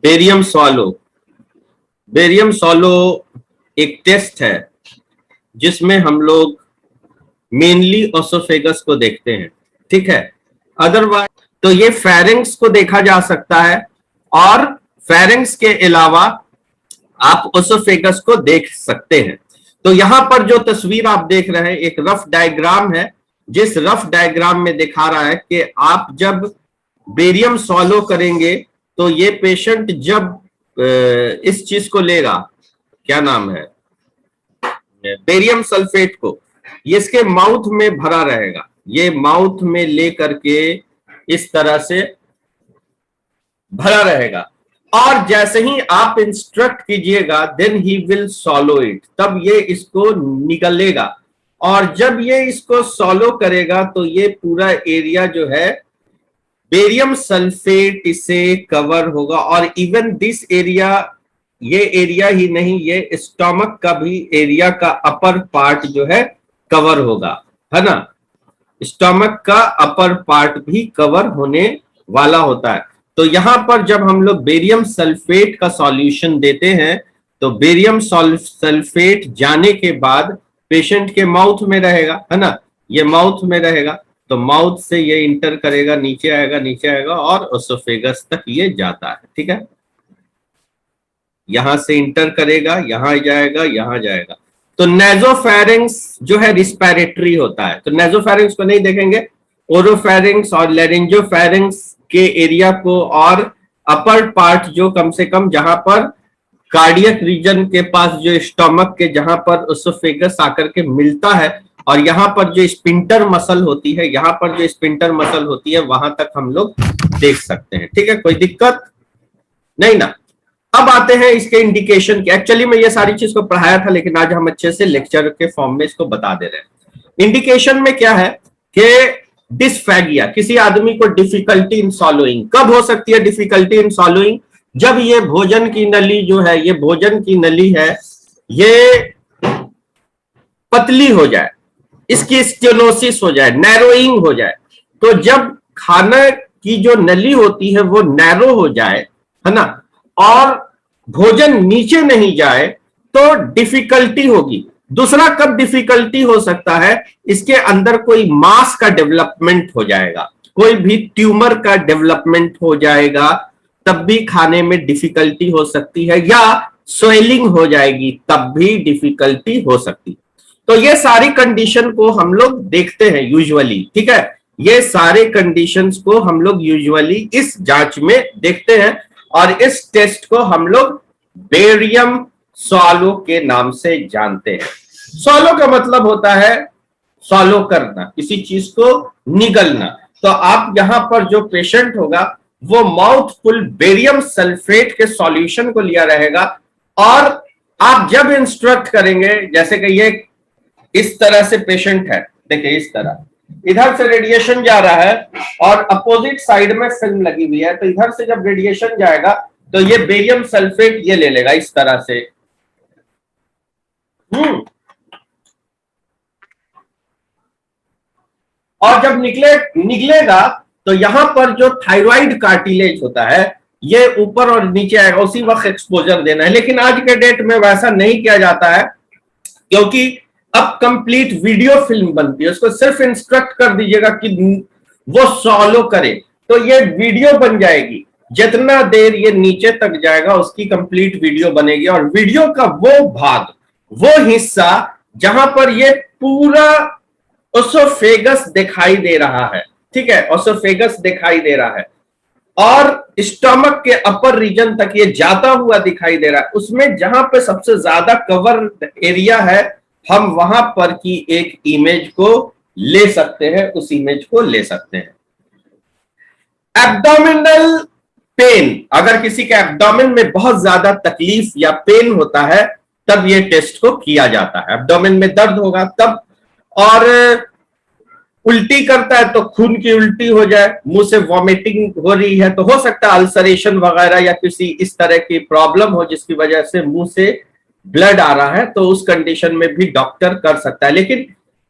Barium सॉलो। Barium सॉलो एक test है जिसमें हम लोग मेनली ओसोफेगस को देखते हैं, ठीक है। अदरवाइज तो ये फेरिंग्स को देखा जा सकता है और फेरिंग्स के अलावा आप ओसोफेगस को देख सकते हैं। तो यहां पर जो तस्वीर आप देख रहे हैं एक रफ डायग्राम है, जिस रफ डायग्राम में दिखा रहा है कि आप जब बेरियम सॉलो करेंगे तो ये पेशेंट जब इस चीज को लेगा, क्या नाम है, बेरियम सल्फेट को, ये इसके माउथ में भरा रहेगा, ये माउथ में ले करके इस तरह से भरा रहेगा और जैसे ही आप इंस्ट्रक्ट कीजिएगा then he will swallow it, तब ये इसको निकलेगा और जब ये इसको सॉलो करेगा तो ये पूरा एरिया जो है बेरियम सल्फेट इसे कवर होगा और इवन दिस एरिया, ये एरिया ही नहीं, ये स्टमक का भी एरिया का अपर पार्ट जो है कवर होगा, है ना। स्टमक का अपर पार्ट भी कवर होने वाला होता है। तो यहां पर जब हम लोग बेरियम सल्फेट का सॉल्यूशन देते हैं तो बेरियम सल्फेट जाने के बाद पेशेंट के माउथ में रहेगा, है ना, ये माउथ में रहेगा तो माउथ से ये इंटर करेगा, नीचे आएगा और ओसोफेगस तक ये जाता है, ठीक है। यहां से इंटर करेगा, यहां जाएगा। तो नेजोफेरिंग्स जो है रिस्पिरेटरी होता है, तो नेजोफेरिंग्स को नहीं देखेंगे, ओरोफेरिंग्स और लेरिंजोफेरिंग्स के एरिया को और अपर पार्ट जो कम से कम जहां पर कार्डियक रीजन के पास जो स्टमक के जहां पर ओसोफेगस आकर के मिलता है और यहाँ पर जो स्पिंटर मसल होती है, यहाँ पर जो स्पिंटर मसल होती है वहां तक हम लोग देख सकते हैं, ठीक है, कोई दिक्कत नहीं ना। अब आते हैं इसके इंडिकेशन के। एक्चुअली मैं ये सारी चीज को पढ़ाया था लेकिन आज हम अच्छे से लेक्चर के फॉर्म में इसको बता दे रहे हैं। इंडिकेशन में क्या है कि डिस्फैगिया, किसी आदमी को डिफिकल्टी इन सॉलोइंग, कब हो सकती है डिफिकल्टी इन सॉलोइंग, जब ये भोजन की नली जो है, ये भोजन की नली है, ये पतली हो जाए, इसकी स्टेनोसिस हो जाए, नैरोइंग हो जाए। तो जब खाना की जो नली होती है वो नैरो हो जाए, है ना, और भोजन नीचे नहीं जाए तो डिफिकल्टी होगी। दूसरा कब डिफिकल्टी हो सकता है, इसके अंदर कोई मास का डेवलपमेंट हो जाएगा, कोई भी ट्यूमर का डेवलपमेंट हो जाएगा, तब भी खाने में डिफिकल्टी हो सकती है, या स्वेलिंग हो जाएगी तब भी डिफिकल्टी हो सकती है। तो ये सारी कंडीशन को हम लोग देखते हैं यूजुअली, ठीक है, ये सारे कंडीशंस को हम लोग यूजुअली इस जांच में देखते हैं और इस टेस्ट को हम लोग बेरियम सॉलो के नाम से जानते हैं। सॉलो का मतलब होता है सॉलो करना, किसी चीज को निगलना। तो आप यहां पर जो पेशेंट होगा वो माउथ फुल बेरियम सल्फेट के सॉल्यूशन को लिया रहेगा और आप जब इंस्ट्रक्ट करेंगे, जैसे कि ये इस तरह से पेशेंट है, देखिए इस तरह, इधर से रेडिएशन जा रहा है और अपोजिट साइड में फिल्म लगी हुई है, तो इधर से जब रेडिएशन जाएगा तो ये बेरियम सल्फेट ये ले लेगा इस तरह से। और जब निकलेगा तो यहां पर जो थायराइड कार्टिलेज होता है ये ऊपर और नीचे आएगा, उसी वक्त एक्सपोजर देना है। लेकिन आज के डेट में वैसा नहीं किया जाता है क्योंकि अब कंप्लीट वीडियो फिल्म बनती है, उसको सिर्फ इंस्ट्रक्ट कर दीजिएगा कि वो सॉलो करे तो ये वीडियो बन जाएगी, जितना देर ये नीचे तक जाएगा उसकी कंप्लीट वीडियो बनेगी और वीडियो का वो भाग, वो हिस्सा जहां पर ये पूरा ओसोफेगस दिखाई दे रहा है, ठीक है, ओसोफेगस दिखाई दे रहा है और स्टमक के अपर रीजन तक ये जाता हुआ दिखाई दे रहा है, उसमें जहां पे सबसे ज्यादा कवर एरिया है हम वहां पर की एक इमेज को ले सकते हैं, उस इमेज को ले सकते हैं। एब्डोमिनल पेन, अगर किसी के एब्डोमेन में बहुत ज्यादा तकलीफ या पेन होता है तब ये टेस्ट को किया जाता है। एब्डोमेन में दर्द होगा तब, और उल्टी करता है तो खून की उल्टी हो जाए, मुंह से वॉमिटिंग हो रही है तो हो सकता है अल्सरेशन वगैरह या किसी इस तरह की प्रॉब्लम हो जिसकी वजह से मुंह से ब्लड आ रहा है, तो उस कंडीशन में भी डॉक्टर कर सकता है। लेकिन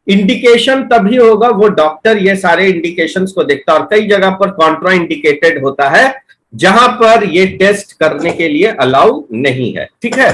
इंडिकेशन तभी होगा, वो डॉक्टर ये सारे इंडिकेशंस को देखता है और कई जगह पर कॉन्ट्रा इंडिकेटेड होता है जहां पर ये टेस्ट करने के लिए अलाउ नहीं है, ठीक है।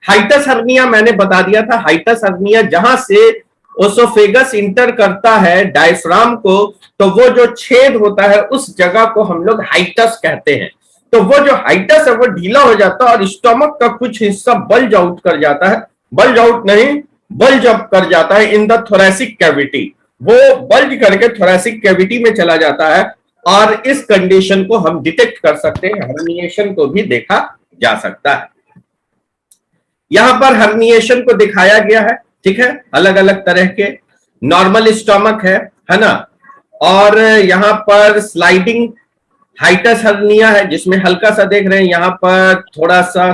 हाइटस हर्निया मैंने बता दिया था, हाइटस हर्निया जहां से ओसोफेगस इंटर करता है डायफ्राम को, तो वो जो छेद होता है उस जगह को हम लोग हाइटस कहते हैं। तो वो जो हाइटस है वो ढीला हो जाता है और स्टमक का कुछ हिस्सा बल्ज आउट कर जाता है, बल्ज आउट नहीं, बल्ज अप कर जाता है इन द थोरैसिक कैविटी, वो बल्ज करके थोरैसिक कैविटी में चला जाता है और इस कंडीशन को हम डिटेक्ट कर सकते हैं, हर्निएशन को भी देखा जा सकता है। यहां पर हर्निएशन को दिखाया गया है, ठीक है, अलग अलग तरह के। नॉर्मल स्टमक है ना, और यहां पर स्लाइडिंग हाइटस हर्निया है जिसमें हल्का सा देख रहे हैं यहां पर थोड़ा सा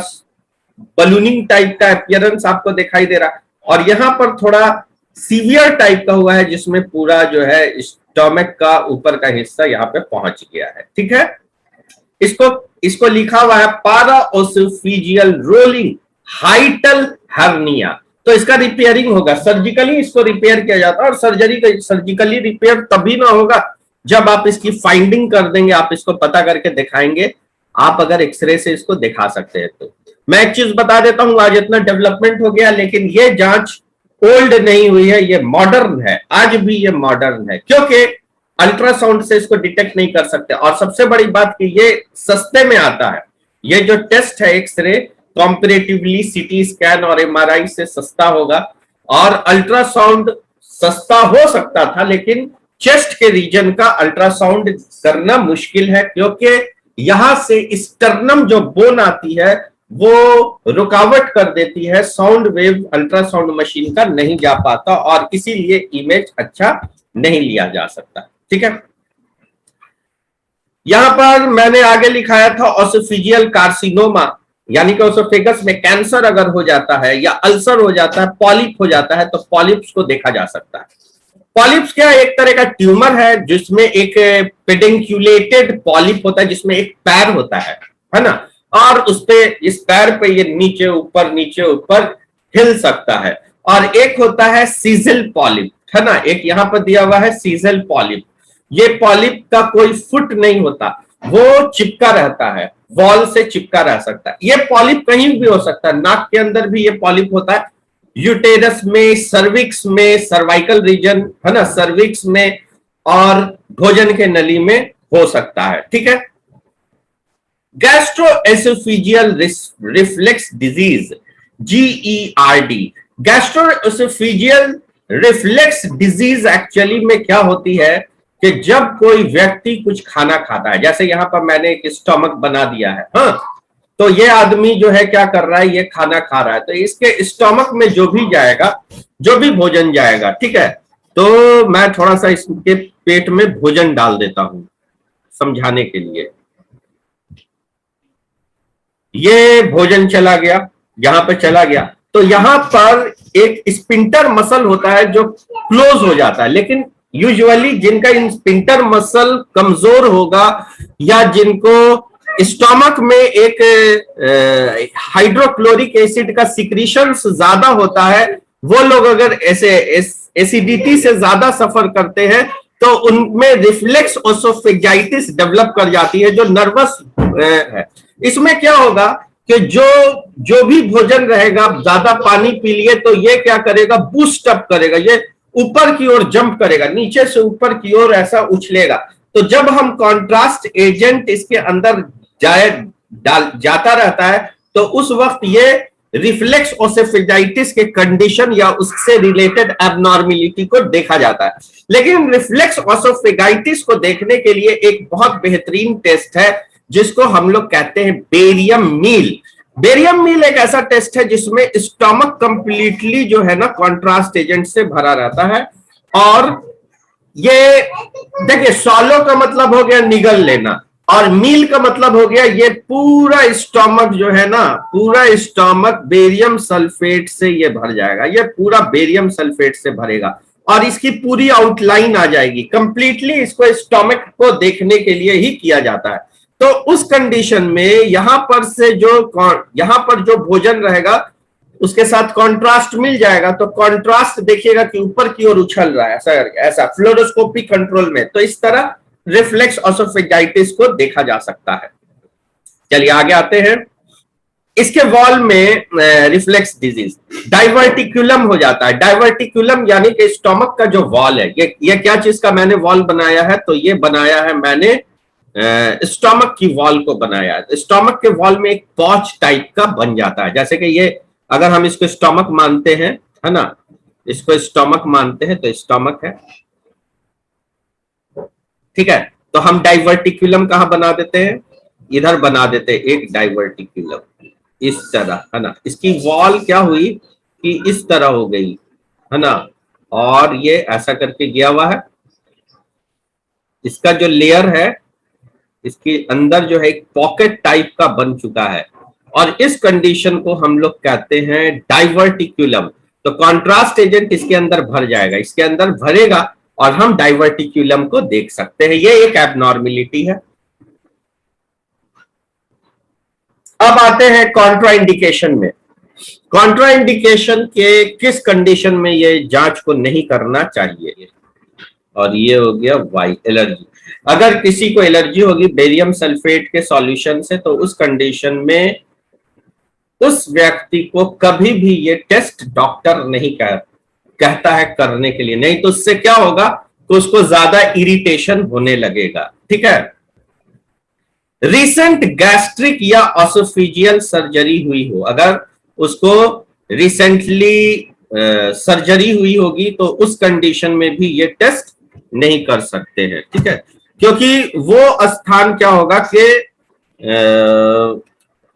बलूनिंग टाइप का अपीयरेंस आपको दिखाई दे रहा है, और यहां पर थोड़ा सीवियर टाइप का हुआ है जिसमें पूरा जो है स्टमक का ऊपर का हिस्सा यहां पे पहुंच गया है, ठीक है। इसको लिखा हुआ है पाराओसिफिजियल रोलिंग हाइटल हर्निया। तो इसका रिपेयरिंग होगा, सर्जिकली इसको रिपेयर किया जाता है, और सर्जिकली रिपेयर तभी ना होगा जब आप इसकी फाइंडिंग कर देंगे, आप इसको पता करके दिखाएंगे। आप अगर एक्सरे से इसको दिखा सकते हैं तो मैं एक चीज बता देता हूं, आज इतना डेवलपमेंट हो गया लेकिन ये जांच ओल्ड नहीं हुई है, ये मॉडर्न है, आज भी ये मॉडर्न है, क्योंकि अल्ट्रासाउंड से इसको डिटेक्ट नहीं कर सकते। और सबसे बड़ी बात कि ये सस्ते में आता है, ये जो टेस्ट है एक्सरे कंपैरेटिवली सीटी स्कैन और एमआरआई से सस्ता होगा। और अल्ट्रासाउंड सस्ता हो सकता था लेकिन चेस्ट के रीजन का अल्ट्रासाउंड करना मुश्किल है, क्योंकि यहां से स्टर्नम जो बोन आती है वो रुकावट कर देती है, साउंड वेव अल्ट्रासाउंड मशीन का नहीं जा पाता और इसीलिए इमेज अच्छा नहीं लिया जा सकता, ठीक है। यहां पर मैंने आगे लिखाया था ओसोफेजियल कार्सिनोमा, यानी कि ओसोफेगस में कैंसर अगर हो जाता है या अल्सर हो जाता है, पॉलिप हो जाता है, तो पॉलिप्स को देखा जा सकता है। पॉलिप्स क्या, एक तरह का ट्यूमर है जिसमें एक पेडिंक्यूलेटेड पॉलिप होता है जिसमें एक पैर होता है ना, और उस पे इस पैर पे ये नीचे ऊपर हिल सकता है। और एक होता है सीजल पॉलिप, है ना, एक यहां पर दिया हुआ है सीजल पॉलिप। ये पॉलिप का कोई फुट नहीं होता, वो चिपका रहता है, वॉल से चिपका रह सकता है। ये पॉलिप कहीं भी हो सकता है, नाक के अंदर भी ये पॉलिप होता है, यूटेरस में, सर्विक्स में, सर्वाइकल रीजन, है ना, सर्विक्स में, और भोजन के नली में हो सकता है, ठीक है। Gastro-oesophageal reflex disease, GERD, gastro-oesophageal reflex disease actually में क्या होती है कि जब कोई व्यक्ति कुछ खाना खाता है, जैसे यहां पर मैंने एक स्टमक बना दिया है, हाँ, तो ये आदमी जो है क्या कर रहा है, ये खाना खा रहा है, तो इसके स्टमक में जो भी जाएगा, जो भी भोजन जाएगा, ठीक है, तो मैं थोड़ा सा इसके पेट में भोजन डाल देता हूं समझाने के लिए। ये भोजन चला गया, यहां पर चला गया, तो यहां पर एक स्पिंटर मसल होता है जो क्लोज हो जाता है, लेकिन यूजुअली जिनका स्पिंटर मसल कमजोर होगा या जिनको स्टमक में एक हाइड्रोक्लोरिक एसिड का सिक्रीशन ज्यादा होता है, वो लोग अगर ऐसे एसिडिटी से ज्यादा सफर करते हैं तो उनमें रिफ्लेक्स ओसोफेजाइटिस डेवलप कर जाती है जो नर्वस है। इसमें क्या होगा कि जो भी भोजन रहेगा, ज्यादा पानी पी लिए तो ये क्या करेगा, बूस्ट अप करेगा, ये ऊपर की ओर जंप करेगा, नीचे से ऊपर की ओर ऐसा उछलेगा। तो जब हम कॉन्ट्रास्ट एजेंट इसके अंदर जाता रहता है तो उस वक्त ये रिफ्लेक्स ओसोफेजाइटिस के कंडीशन या उससे रिलेटेड एबनॉर्मेलिटी को देखा जाता है। लेकिन रिफ्लेक्स ओसोफेजाइटिस को देखने के लिए एक बहुत बेहतरीन टेस्ट है जिसको हम लोग कहते हैं बेरियम मील। बेरियम मील एक ऐसा टेस्ट है जिसमें स्टमक कंप्लीटली जो है ना कॉन्ट्रास्ट एजेंट से भरा रहता है, और ये देखिए सॉलो का मतलब हो गया निगल लेना, और मील का मतलब हो गया ये पूरा स्टमक जो है ना, पूरा स्टमक बेरियम सल्फेट से ये भर जाएगा, ये पूरा बेरियम सल्फेट से भरेगा और इसकी पूरी आउटलाइन आ जाएगी कंप्लीटली। इसको स्टमक को देखने के लिए ही किया जाता है। तो उस कंडीशन में यहां पर जो भोजन रहेगा उसके साथ कंट्रास्ट मिल जाएगा, तो कंट्रास्ट देखिएगा कि ऊपर की ओर उछल रहा है, ऐसा फ्लोरोस्कोपिक कंट्रोल में। तो इस तरह रिफ्लेक्स ओसोफेजाइटिस को देखा जा सकता है। चलिए आगे आते हैं। इसके वॉल में रिफ्लेक्स डिजीज, डाइवर्टिकुलम हो जाता है। डाइवर्टिकुलम यानी कि स्टोमक का जो वॉल है, ये क्या चीज का मैंने वॉल बनाया है, तो ये बनाया है मैंने स्टोमक की वॉल को बनाया है। स्टोमक के वॉल में एक पॉच टाइप का बन जाता है, जैसे कि ये अगर हम इसको स्टोमक मानते हैं, है ना, इसको स्टोमक मानते हैं तो स्टोमक है, ठीक है। तो हम डाइवर्टिकुलम कहां बना देते हैं, इधर बना देते हैं एक डाइवर्टिकुलम इस तरह, है ना। इसकी वॉल क्या हुई कि इस तरह हो गई, है ना, और ये ऐसा करके गया हुआ है। इसका जो लेयर है, इसके अंदर जो है एक पॉकेट टाइप का बन चुका है, और इस कंडीशन को हम लोग कहते हैं डाइवर्टिकुलम। तो कॉन्ट्रास्ट एजेंट इसके अंदर भर जाएगा, इसके अंदर भरेगा, और हम डाइवर्टिकुलम को देख सकते हैं। ये एक एबनॉर्मेलिटी है। अब आते हैं कॉन्ट्राइंडिकेशन में। कॉन्ट्राइंडिकेशन के किस कंडीशन में ये जांच को नहीं करना चाहिए, और ये हो गया वाई, एलर्जी। अगर किसी को एलर्जी होगी बेरियम सल्फेट के सॉल्यूशन से, तो उस कंडीशन में उस व्यक्ति को कभी भी ये टेस्ट डॉक्टर नहीं कहता है करने के लिए, नहीं तो उससे क्या होगा तो उसको ज्यादा इरिटेशन होने लगेगा, ठीक है। रिसेंट गैस्ट्रिक या ऑसोफिजियल सर्जरी हुई हो, अगर उसको रिसेंटली सर्जरी हुई होगी तो उस कंडीशन में भी ये टेस्ट नहीं कर सकते हैं, ठीक है, क्योंकि वो स्थान क्या होगा कि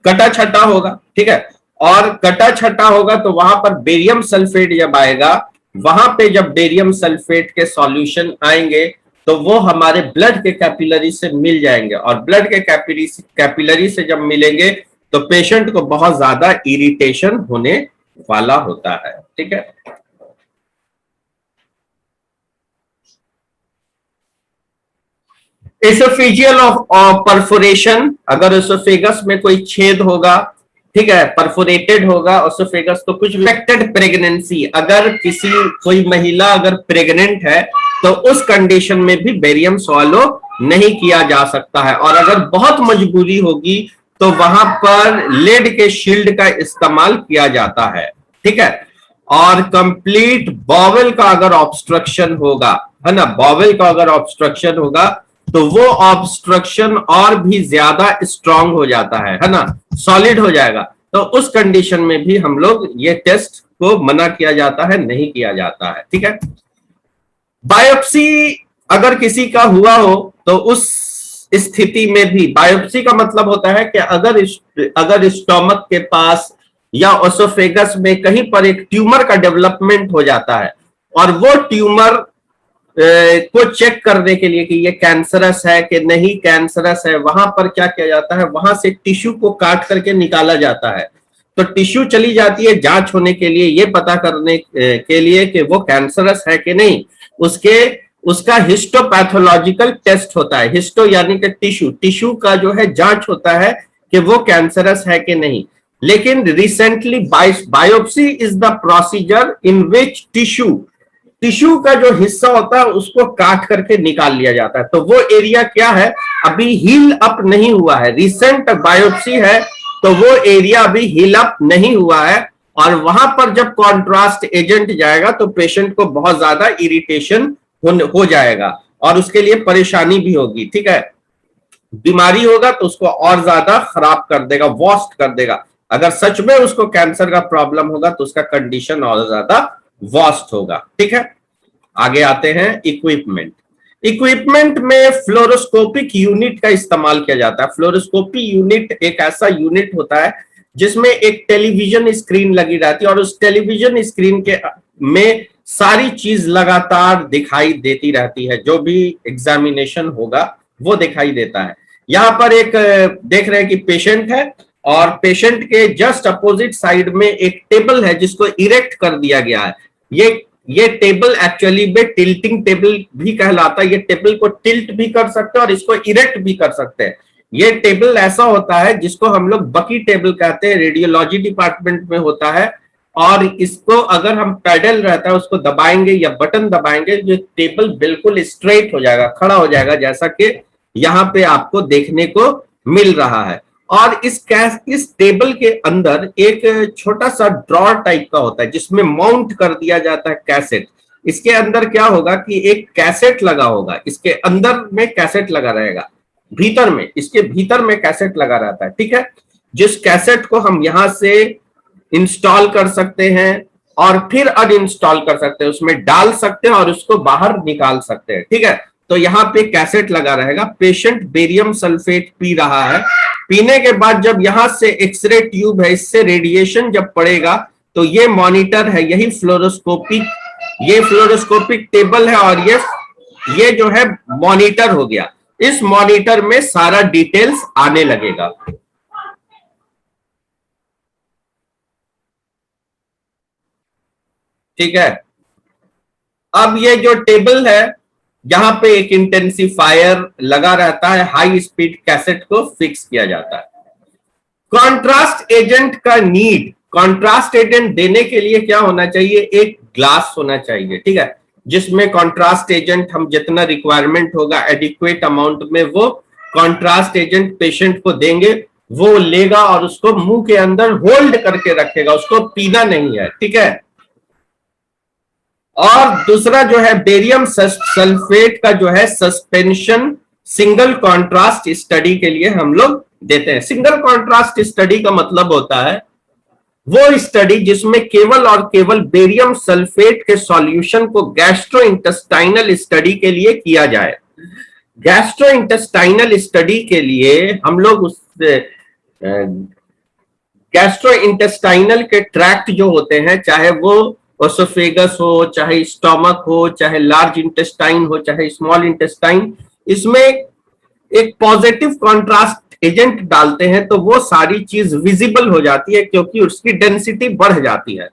कटा छटा होगा, ठीक है, और कटा छटा होगा तो वहां पर बेरियम सल्फेट जब आएगा, वहां पे जब बेरियम सल्फेट के सॉल्यूशन आएंगे तो वो हमारे ब्लड के कैपिलरी से मिल जाएंगे, और ब्लड के कैपिलरी से जब मिलेंगे तो पेशेंट को बहुत ज्यादा इरिटेशन होने वाला होता है, ठीक है। एसोफेजियल परफोरेशन, अगर एसोफेगस में कोई छेद होगा, ठीक है, परफोरेटेड होगा एसोफेगस, तो कुछ इन्फेक्टेड प्रेगनेंसी, अगर कोई महिला अगर प्रेग्नेंट है तो उस कंडीशन में भी बेरियम स्वॉलो नहीं किया जा सकता है, और अगर बहुत मजबूरी होगी तो वहां पर लेड के शील्ड का इस्तेमाल किया जाता है, ठीक है। और कंप्लीट बॉवेल का अगर ऑब्स्ट्रक्शन होगा, है ना, बॉवेल का अगर ऑब्स्ट्रक्शन होगा तो वो ऑब्स्ट्रक्शन और भी ज्यादा स्ट्रांग हो जाता है ना, सॉलिड हो जाएगा, तो उस कंडीशन में भी हम लोग ये टेस्ट को मना किया जाता है, नहीं किया जाता है, ठीक है। बायोप्सी अगर किसी का हुआ हो तो उस स्थिति में भी, बायोप्सी का मतलब होता है कि अगर स्टोमक के पास या ओसोफेगस में कहीं पर एक ट्यूमर का डेवलपमेंट हो जाता है, और वो ट्यूमर को चेक करने के लिए कि ये कैंसरस है कि नहीं कैंसरस है, वहां पर क्या किया जाता है, वहां से टिश्यू को काट करके निकाला जाता है। तो टिश्यू चली जाती है जांच होने के लिए, ये पता करने के लिए कि वो कैंसरस है कि नहीं, उसका हिस्टोपैथोलॉजिकल टेस्ट होता है। हिस्टो यानी कि टिश्यू का जो है जांच होता है कि वो कैंसरस है कि नहीं। लेकिन recently biopsy is the procedure in which tissue का जो हिस्सा होता है उसको काट करके निकाल लिया जाता है। तो वो एरिया क्या है, अभी हील अप नहीं हुआ है, रिसेंट बायोप्सी है तो वो एरिया अभी हील अप नहीं हुआ है, और वहां पर जब कॉन्ट्रास्ट एजेंट जाएगा तो पेशेंट को बहुत ज्यादा इरिटेशन हो जाएगा, और उसके लिए परेशानी भी होगी, ठीक है। बीमारी होगा तो उसको और ज्यादा खराब कर देगा, वॉस्ट कर देगा। अगर सच में उसको कैंसर का प्रॉब्लम होगा तो उसका कंडीशन और ज्यादा वॉस्ट होगा, ठीक है। आगे आते हैं इक्विपमेंट में फ्लोरोस्कोपिक यूनिट का इस्तेमाल किया जाता है। फ्लोरोस्कोपी यूनिट एक ऐसा यूनिट होता है जिसमें एक टेलीविजन स्क्रीन लगी रहती है, और उस टेलीविजन स्क्रीन के में सारी चीज लगातार दिखाई देती रहती है, जो भी एग्जामिनेशन होगा वो दिखाई देता है। यहाँ पर एक देख रहे हैं कि पेशेंट है, और पेशेंट के जस्ट अपोजिट साइड में एक टेबल है जिसको इरेक्ट कर दिया गया है। ये टेबल एक्चुअली में टिल्टिंग टेबल भी कहलाता है। ये टेबल को टिल्ट भी कर सकते हैं और इसको इरेक्ट भी कर सकते हैं। ये टेबल ऐसा होता है जिसको हम लोग बकी टेबल कहते हैं, रेडियोलॉजी डिपार्टमेंट में होता है, और इसको अगर हम पैडल रहता है उसको दबाएंगे या बटन दबाएंगे, जो टेबल बिल्कुल स्ट्रेट हो जाएगा, खड़ा हो जाएगा, जैसा कि यहाँ पे आपको देखने को मिल रहा है। और इस टेबल के अंदर एक छोटा सा ड्रॉर टाइप का होता है जिसमें माउंट कर दिया जाता है कैसेट। इसके अंदर क्या होगा कि एक कैसेट लगा होगा, इसके अंदर में कैसेट लगा रहेगा, भीतर में, इसके भीतर में कैसेट लगा रहता है, ठीक है। जिस कैसेट को हम यहां से इंस्टॉल कर सकते हैं और फिर अनइंस्टॉल कर सकते हैं, उसमें डाल सकते हैं और उसको बाहर निकाल सकते हैं, ठीक है। तो यहाँ पे कैसेट लगा रहेगा, पेशेंट बेरियम सल्फेट पी रहा है, पीने के बाद जब यहां से एक्सरे ट्यूब है, इससे रेडिएशन जब पड़ेगा तो ये मॉनिटर है, यही फ्लोरोस्कोपिक टेबल है और ये जो है मॉनिटर हो गया। इस मॉनिटर में सारा डिटेल्स आने लगेगा। ठीक है, अब ये जो टेबल है यहां पे एक इंटेंसिफायर लगा रहता है, हाई स्पीड कैसेट को फिक्स किया जाता है। कॉन्ट्रास्ट एजेंट का नीड, कॉन्ट्रास्ट एजेंट देने के लिए क्या होना चाहिए, एक ग्लास होना चाहिए, ठीक है, जिसमें कॉन्ट्रास्ट एजेंट हम जितना रिक्वायरमेंट होगा एडिक्वेट अमाउंट में वो कॉन्ट्रास्ट एजेंट पेशेंट को देंगे, वो लेगा और उसको मुंह के अंदर होल्ड करके रखेगा, उसको पीना नहीं है, ठीक है। और दूसरा जो है बेरियम सल्फेट का जो है सस्पेंशन सिंगल कॉन्ट्रास्ट स्टडी के लिए हम लोग देते हैं। सिंगल कॉन्ट्रास्ट स्टडी का मतलब होता है वो स्टडी जिसमें केवल और केवल बेरियम सल्फेट के सॉल्यूशन को गैस्ट्रोइंटेस्टाइनल स्टडी के लिए किया जाए। गैस्ट्रोइंटेस्टाइनल स्टडी के लिए हम लोग उस गैस्ट्रोइंटेस्टाइनल के ट्रैक्ट जो होते हैं, चाहे वो ओसोफेगस हो, चाहे स्टोमक हो, चाहे लार्ज इंटेस्टाइन हो, चाहे स्मॉल इंटेस्टाइन, इसमें एक पॉजिटिव कॉन्ट्रास्ट एजेंट डालते हैं तो वो सारी चीज विजिबल हो जाती है क्योंकि उसकी डेंसिटी बढ़ जाती है।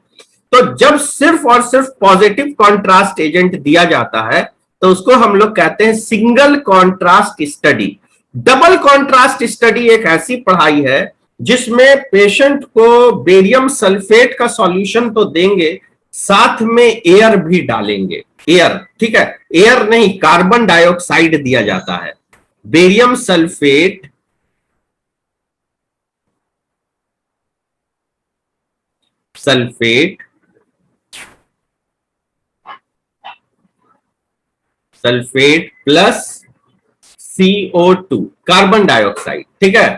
तो जब सिर्फ और सिर्फ पॉजिटिव कॉन्ट्रास्ट एजेंट दिया जाता है तो उसको हम लोग कहते हैं single contrast study. Double contrast study एक ऐसी पढ़ाई है जिसमें पेशेंट को बेरियम सल्फेट का सॉल्यूशन तो देंगे, साथ में एयर भी डालेंगे, एयर, ठीक है, एयर नहीं, कार्बन डाइऑक्साइड दिया जाता है। Barium sulphate plus CO2 carbon dioxide, ठीक है।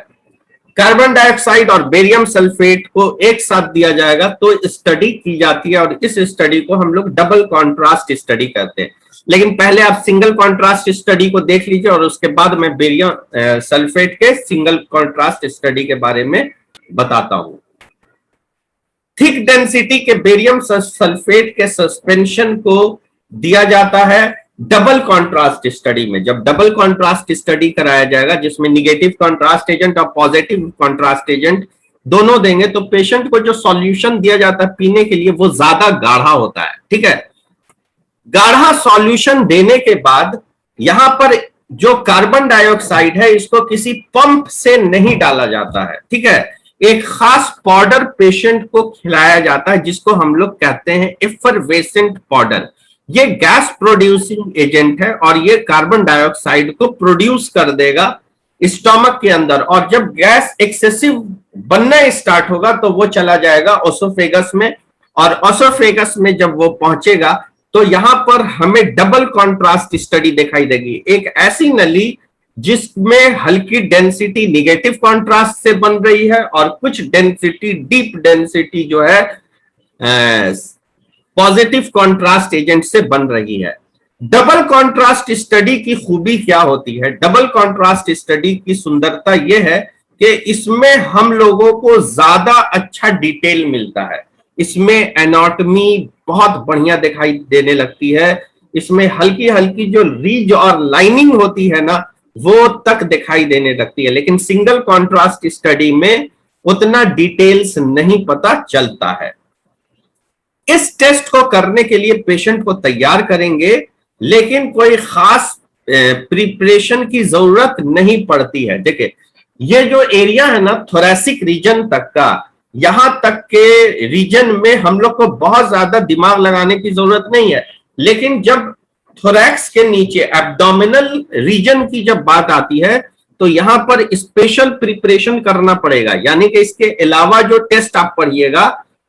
कार्बन डाइऑक्साइड और बेरियम सल्फेट को एक साथ दिया जाएगा तो स्टडी की जाती है और इस स्टडी को हम लोग डबल कॉन्ट्रास्ट स्टडी करते हैं। लेकिन पहले आप सिंगल कॉन्ट्रास्ट स्टडी को देख लीजिए और उसके बाद मैं बेरियम सल्फेट के सिंगल कॉन्ट्रास्ट स्टडी के बारे में बताता हूं। थिक डेंसिटी के बेरियम सल्फेट के सस्पेंशन को दिया जाता है डबल कॉन्ट्रास्ट स्टडी में। जब डबल कॉन्ट्रास्ट स्टडी कराया जाएगा जिसमें निगेटिव कॉन्ट्रास्ट एजेंट और पॉजिटिव कॉन्ट्रास्ट एजेंट दोनों देंगे तो पेशेंट को जो सॉल्यूशन दिया जाता है पीने के लिए वो ज्यादा गाढ़ा होता है, ठीक है। गाढ़ा सॉल्यूशन देने के बाद यहां पर जो कार्बन डाइऑक्साइड है इसको किसी पंप से नहीं डाला जाता है, ठीक है। एक खास पाउडर पेशेंट को खिलाया जाता है जिसको हम लोग कहते हैं एफरवेसेंट पाउडर। ये गैस प्रोड्यूसिंग एजेंट है और ये कार्बन डाइऑक्साइड को प्रोड्यूस कर देगा स्टोमक के अंदर, और जब गैस एक्सेसिव बनना स्टार्ट होगा तो वो चला जाएगा ओसोफेगस में, और ओसोफेगस में जब वो पहुंचेगा तो यहां पर हमें डबल कॉन्ट्रास्ट स्टडी दिखाई देगी। एक ऐसी नली जिसमें हल्की डेंसिटी निगेटिव कॉन्ट्रास्ट से बन रही है और कुछ डेंसिटी डीप डेंसिटी जो है पॉजिटिव कॉन्ट्रास्ट एजेंट से बन रही है। डबल कॉन्ट्रास्ट स्टडी की खूबी क्या होती है, डबल कॉन्ट्रास्ट स्टडी की सुंदरता यह है कि इसमें हम लोगों को ज्यादा अच्छा डिटेल मिलता है। इसमें एनाटॉमी बहुत बढ़िया दिखाई देने लगती है, इसमें हल्की हल्की जो रीज और लाइनिंग होती है ना वो तक दिखाई देने लगती है। लेकिन सिंगल कॉन्ट्रास्ट स्टडी में उतना डिटेल्स नहीं पता चलता है। इस टेस्ट को करने के लिए पेशेंट को तैयार करेंगे लेकिन कोई खास प्रिपरेशन की जरूरत नहीं पड़ती है। देखिए ये जो एरिया है ना थोरैसिक रीजन तक का, यहां तक के रीजन में हम लोग को बहुत ज्यादा दिमाग लगाने की जरूरत नहीं है। लेकिन जब थोरैक्स के नीचे एब्डोमिनल रीजन की जब बात आती है तो यहां पर स्पेशल प्रिपरेशन करना पड़ेगा, यानी कि इसके अलावा जो टेस्ट आप पढ़िएगा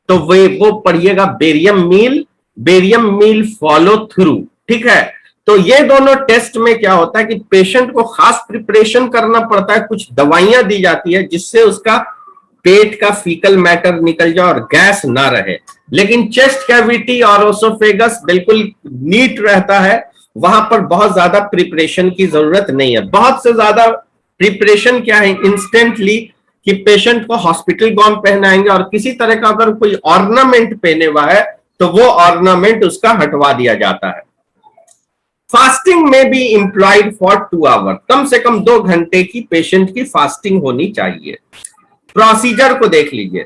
तो वो पढ़िएगा बेरियम मील फॉलो थ्रू। ठीक है, तो ये दोनों टेस्ट में क्या होता है कि पेशेंट को खास प्रिपरेशन करना पड़ता है, कुछ दवाइयां दी जाती है जिससे उसका पेट का फीकल मैटर निकल जाए और गैस ना रहे। लेकिन चेस्ट कैविटी और ओसोफेगस बिल्कुल नीट रहता है, वहां पर बहुत ज्यादा प्रिपरेशन की जरूरत नहीं है। बहुत से ज्यादा प्रिपरेशन क्या है, इंस्टेंटली कि पेशेंट को हॉस्पिटल गाउन पहनाएंगे और किसी तरह का अगर कोई ऑर्नामेंट पहने हुआ है तो वो ऑर्नामेंट उसका हटवा दिया जाता है। फास्टिंग में बी इंप्लॉयड फॉर 2 आवर, कम से कम 2 घंटे की पेशेंट की फास्टिंग होनी चाहिए। प्रोसीजर को देख लीजिए।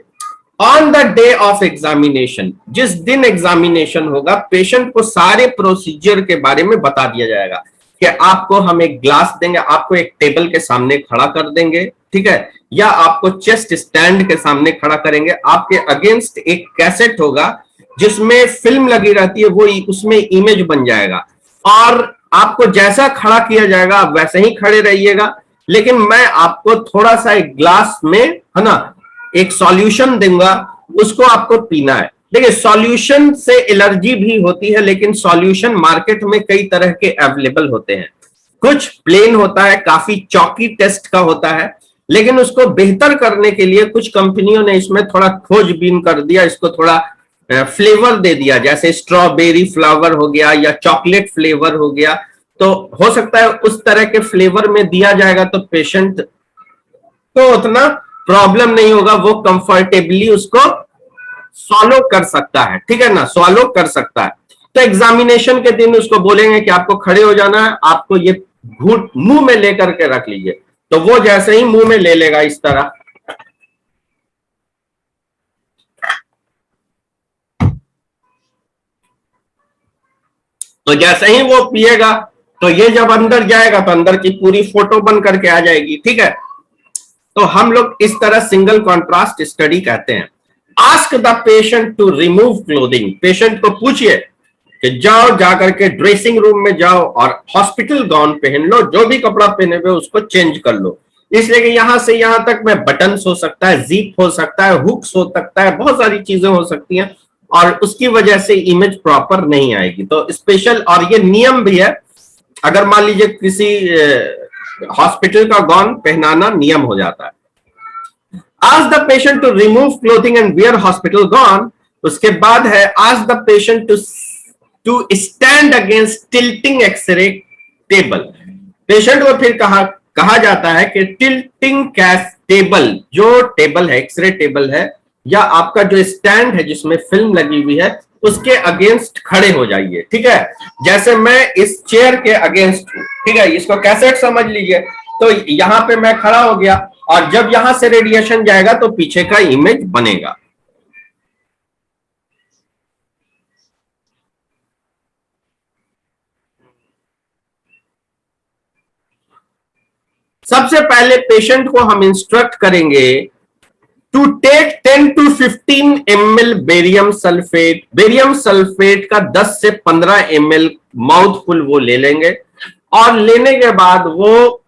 On the day of examination, जिस दिन एग्जामिनेशन होगा पेशेंट को सारे प्रोसीजर के बारे में बता दिया जाएगा कि आपको हम एक ग्लास देंगे, आपको एक टेबल के सामने खड़ा कर देंगे, ठीक है, या आपको चेस्ट स्टैंड के सामने खड़ा करेंगे, आपके अगेंस्ट एक कैसेट होगा जिसमें फिल्म लगी रहती है, वो उसमें इमेज बन जाएगा और आपको जैसा खड़ा किया जाएगा वैसे ही खड़े रहिएगा। लेकिन मैं आपको थोड़ा सा एक ग्लास में, है ना, एक सॉल्यूशन दूंगा, उसको आपको पीना है। देखिए सॉल्यूशन से एलर्जी भी होती है, लेकिन सॉल्यूशन मार्केट में कई तरह के अवेलेबल होते हैं। कुछ प्लेन होता है, काफी चौकी टेस्ट का होता है, लेकिन उसको बेहतर करने के लिए कुछ कंपनियों ने इसमें थोड़ा खोजबीन कर दिया, इसको थोड़ा फ्लेवर दे दिया, जैसे स्ट्रॉबेरी फ्लेवर हो गया या चॉकलेट फ्लेवर हो गया। तो हो सकता है उस तरह के फ्लेवर में दिया जाएगा तो पेशेंट को उतना प्रॉब्लम नहीं होगा, वो कंफर्टेबली उसको सॉलो कर सकता है, ठीक है ना, सॉलो कर सकता है। तो एग्जामिनेशन के दिन उसको बोलेंगे कि आपको खड़े हो जाना है, आपको ये घूंट मुंह में लेकर के रख लीजिए, तो वो जैसे ही मुंह में ले लेगा इस तरह, तो जैसे ही वो पिएगा तो ये जब अंदर जाएगा तो अंदर की पूरी फोटो बन करके आ जाएगी। ठीक है, तो हम लोग इस तरह सिंगल कॉन्ट्रास्ट स्टडी कहते हैं। Ask the patient to remove clothing, patient को पूछिए कि जाओ जाकर के ड्रेसिंग रूम में जाओ और हॉस्पिटल गाउन पहन लो, जो भी कपड़ा पहने हुए उसको चेंज कर लो। इसलिए कि यहां से यहां तक में बटन्स हो सकता है, जीप हो सकता है, हुक्स हो सकता है, बहुत सारी चीजें हो सकती हैं और उसकी वजह से इमेज प्रॉपर नहीं आएगी। तो स्पेशल, और ये नियम भी है, अगर मान लीजिए किसी हॉस्पिटल का गाउन पहनाना नियम हो जाता है। Ask the patient to remove clothing and wear hospital gown. उसके बाद है ask the patient to stand against tilting X-ray table. Patient को फिर कहा जाता है कि टिल्टिंग कैस टेबल, जो टेबल है, एक्सरे टेबल है या आपका जो स्टैंड है जिसमें फिल्म लगी हुई है, उसके अगेंस्ट खड़े हो जाइए। ठीक है, जैसे मैं इस चेयर के अगेंस्ट हूं, ठीक है, इसको कैसेट समझ लीजिए, तो यहां पे मैं खड़ा हो गया और जब यहां से रेडिएशन जाएगा तो पीछे का इमेज बनेगा। सबसे पहले पेशेंट को हम इंस्ट्रक्ट करेंगे to take 10 to 15 ml barium sulphate. Barium sulphate का 10 से 15 ml माउथफुल वो ले लेंगे और लेने के बाद वो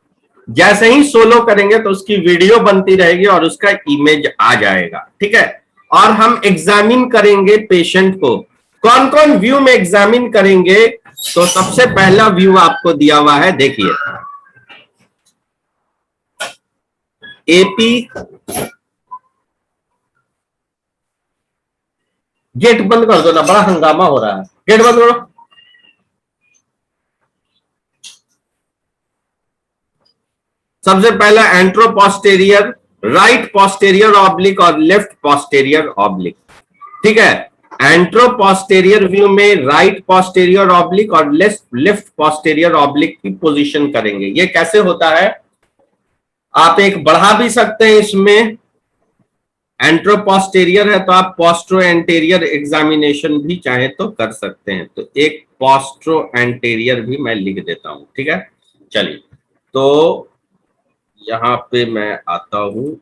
जैसे ही सोलो करेंगे तो उसकी वीडियो बनती रहेगी और उसका इमेज आ जाएगा। ठीक है, और हम एग्जामिन करेंगे पेशेंट को। कौन कौन व्यू में एग्जामिन करेंगे, तो सबसे पहला व्यू आपको दिया हुआ है, देखिए एपी, गेट बंद कर दो ना, बड़ा हंगामा हो रहा है, गेट बंद करो। सबसे पहला एंट्रोपोस्टेरियर, राइट पोस्टेरियर ऑब्लिक और लेफ्ट पोस्टेरियर ऑब्लिक। ठीक है, एंट्रोपोस्टेरियर व्यू में राइट पोस्टेरियर ऑब्लिक और लेफ्ट पोस्टेरियर ऑब्लिक की पोजीशन करेंगे। ये कैसे होता है, आप एक बढ़ा भी सकते हैं इसमें, एंट्रोपोस्टेरियर है तो आप पोस्ट्रो एंटेरियर एग्जामिनेशन भी चाहे तो कर सकते हैं, तो एक पोस्ट्रो एंटेरियर भी मैं लिख देता हूं। ठीक है, चलिए, तो यहां पे मैं आता हूं।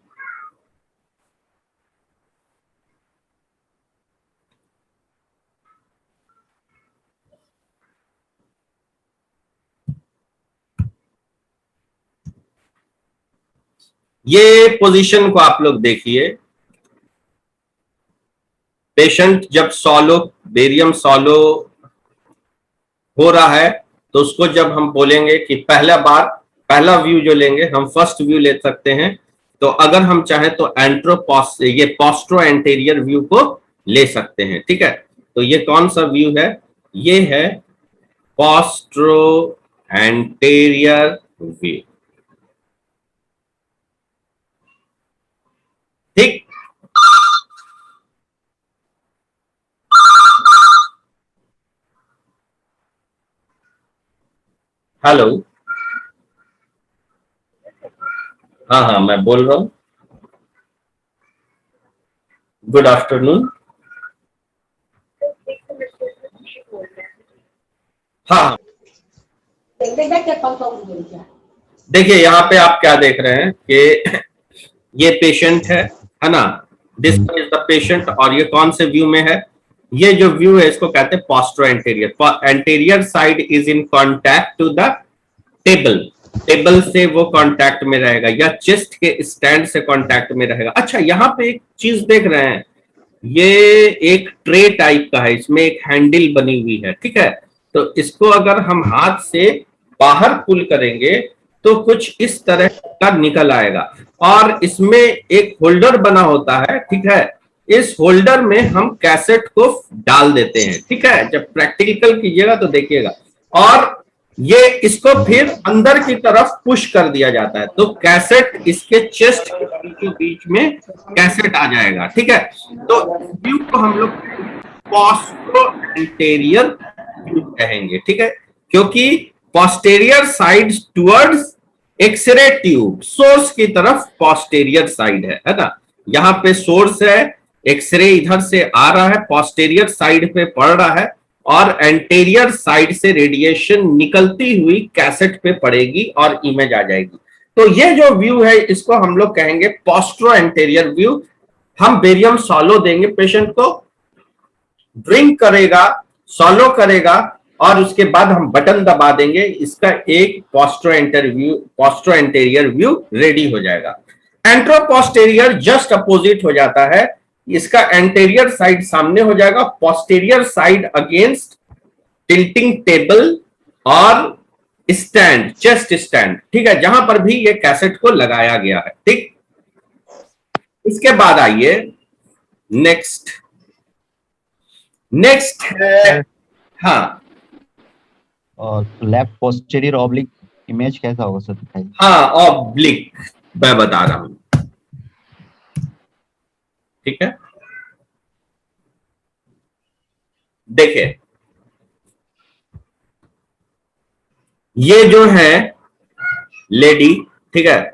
ये पोजीशन को आप लोग देखिए, पेशेंट जब सॉलो, बेरियम सॉलो हो रहा है, तो उसको जब हम बोलेंगे कि पहला व्यू जो लेंगे हम फर्स्ट व्यू ले सकते हैं। तो अगर हम चाहें तो ये पोस्ट्रो एंटेरियर व्यू को ले सकते हैं, ठीक है। तो ये कौन सा व्यू है, ये है पोस्ट्रो एंटेरियर व्यू, ठीक। हेलो, हाँ हाँ मैं बोल रहा हूँ, गुड आफ्टरनून। हाँ देखिए यहाँ पे आप क्या देख रहे हैं कि ये पेशेंट है ना, दिस इज द पेशेंट, और ये कौन से व्यू में है, ये जो व्यू है इसको कहते हैं posteroanterior. Anterior side is in contact to the table से वो कांटेक्ट में रहेगा, या चेस्ट के स्टैंड से कांटेक्ट में रहेगा। अच्छा, यहाँ पे एक चीज देख रहे हैं, ये एक ट्रे टाइप का है, इसमें एक हैंडल बनी हुई है, ठीक है। तो इसको अगर हम हाथ से बाहर पुल करेंगे तो कुछ इस तरह का निकल आएगा, और इसमें एक होल्डर बना होता है, ठीक है। इस होल्डर में हम कैसेट को डाल देते हैं, ठीक है। जब प्रैक्टिकल कीजिएगा तो देखिएगा, और ये इसको फिर अंदर की तरफ पुश कर दिया जाता है, तो कैसेट इसके चेस्ट के बीचों बीच में कैसेट आ जाएगा, ठीक है। तो व्यू को हम लोग पोस्ट्रो एंटेरियर व्यू कहेंगे, ठीक है, क्योंकि posterior side towards x ray tube, source की तरफ पोस्टेरियर साइड है ना। यहाँ पे सोर्स है, एक्सरे इधर से आ रहा है, पोस्टेरियर साइड पे पड़ रहा है, और एंटेरियर साइड से रेडिएशन निकलती हुई कैसेट पे पड़ेगी और इमेज आ जाएगी। तो ये जो व्यू है इसको हम लोग कहेंगे पोस्ट्रो एंटेरियर व्यू। हम बेरियम सॉलो देंगे पेशेंट को, ड्रिंक करेगा, सॉलो करेगा, और उसके बाद हम बटन दबा देंगे, इसका एक पोस्ट्रो एंटेरियर व्यू रेडी हो जाएगा। एंट्रोपोस्टेरियर जस्ट अपोजिट हो जाता है, इसका एंटेरियर साइड सामने हो जाएगा, posterior side against tilting table और स्टैंड, चेस्ट स्टैंड, ठीक है, जहां पर भी ये कैसेट को लगाया गया है, ठीक। इसके बाद आइए नेक्स्ट है, हाँ, और लेफ्ट पोस्टीरियर ऑब्लिक इमेज कैसा होगा सर, दिखाइए। हाँ, ऑब्लिक मैं बता रहा हूं, ठीक है। देखिए ये जो है लेडी, ठीक है,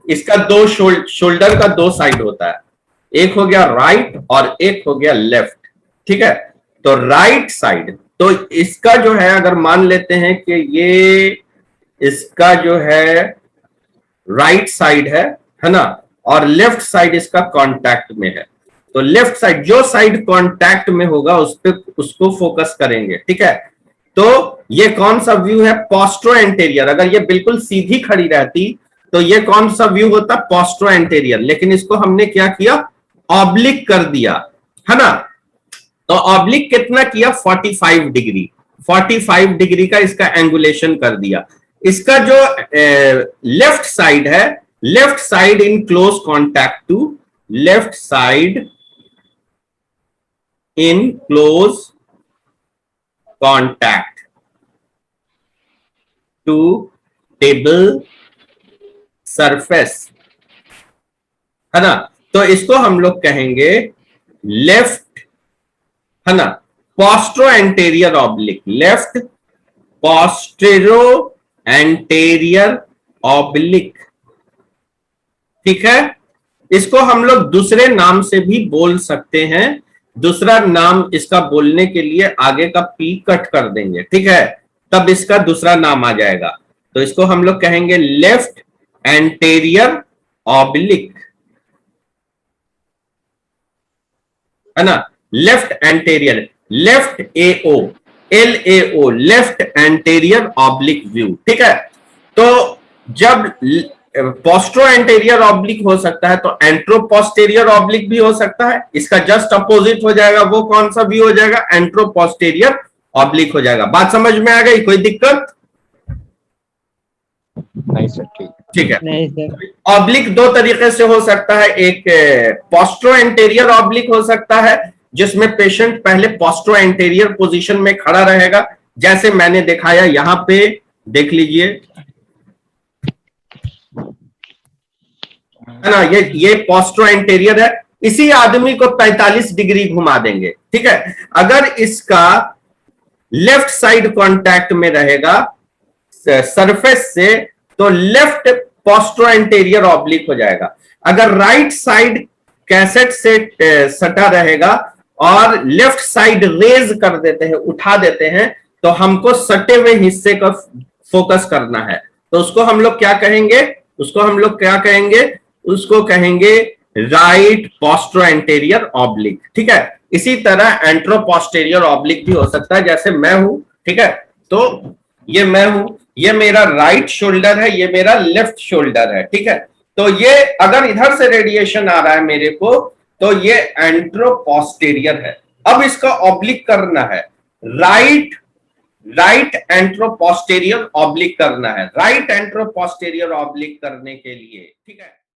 इसका दो शोल्डर का दो साइड होता है, एक हो गया राइट और एक हो गया लेफ्ट, ठीक है। तो राइट साइड, तो इसका जो है अगर मान लेते हैं कि ये इसका जो है राइट साइड है ना, और लेफ्ट साइड इसका कांटेक्ट में है, तो लेफ्ट साइड, जो साइड कांटेक्ट में होगा उसको फोकस करेंगे, ठीक है। तो ये कौन सा व्यू है, पोस्ट्रो एंटेरियर। अगर ये बिल्कुल सीधी खड़ी रहती तो ये कौन सा व्यू होता, पोस्ट्रो एंटेरियर, लेकिन इसको हमने क्या किया, ऑब्लिक कर दिया, है ना। तो ऑब्लिक कितना किया, 45 डिग्री, 45 डिग्री का इसका एंगुलेशन कर दिया। इसका जो लेफ्ट साइड है, left side in close contact to, left side in close contact to table surface, है ना। तो इसको हम लोग कहेंगे लेफ्ट, है ना, posteroanterior oblique, left posteroanterior oblique, ठीक है। इसको हम लोग दूसरे नाम से भी बोल सकते हैं, दूसरा नाम इसका बोलने के लिए आगे का पी कट कर देंगे, ठीक है, तब इसका दूसरा नाम आ जाएगा। तो इसको हम लोग कहेंगे लेफ्ट एंटेरियर ऑब्लिक, है ना, लेफ्ट एंटेरियर, लेफ्ट एओ, LAO, left anterior oblique view, ठीक है। तो जब पोस्ट्रो एंटेरियर ऑब्लिक हो सकता है, तो एंट्रो पोस्टेरियर ऑब्लिक भी हो सकता है। इसका जस्ट अपोजिट हो जाएगा, वो कौन सा भी हो जाएगा, एंट्रो पोस्टेरियर ऑब्लिक हो जाएगा। बात समझ में आ गई, कोई दिक्कत? नहीं सर, ठीक। ठीक है। नहीं सर। ऑब्लिक दो तरीके से हो सकता है, एक पोस्ट्रो एंटेरियर ऑब्लिक हो सकता है जिसमें पेशेंट पहले पोस्ट्रो एंटेरियर पोजीशन में खड़ा रहेगा, जैसे मैंने दिखाया यहां पे, देख लीजिए, है ना, ये पोस्ट्रो एंटेरियर है। इसी आदमी को 45 डिग्री घुमा देंगे, ठीक है। अगर इसका लेफ्ट साइड कांटेक्ट में रहेगा सरफेस से, तो लेफ्ट पोस्ट्रो एंटेरियर ऑब्लिक हो जाएगा। अगर राइट साइड कैसेट से सटा रहेगा और लेफ्ट साइड रेज कर देते हैं, उठा देते हैं, तो हमको सटे हुए हिस्से का फोकस करना है, तो उसको हम लोग क्या कहेंगे, उसको कहेंगे राइट पोस्ट्रो एंटेरियर ऑब्लिक, ठीक है। इसी तरह एंट्रो पोस्टेरियर ऑब्लिक भी हो सकता है, जैसे मैं हूं, ठीक है। तो ये मैं हूं, ये मेरा राइट शोल्डर है, ये मेरा लेफ्ट शोल्डर है, ठीक है। तो ये अगर इधर से रेडिएशन आ रहा है मेरे को, तो ये एंट्रो पोस्टेरियर है। अब इसका ऑब्लिक करना है, राइट एंट्रो पोस्टेरियर ऑब्लिक करना है, राइट एंट्रो पोस्टेरियर ऑब्लिक करने के लिए, ठीक है।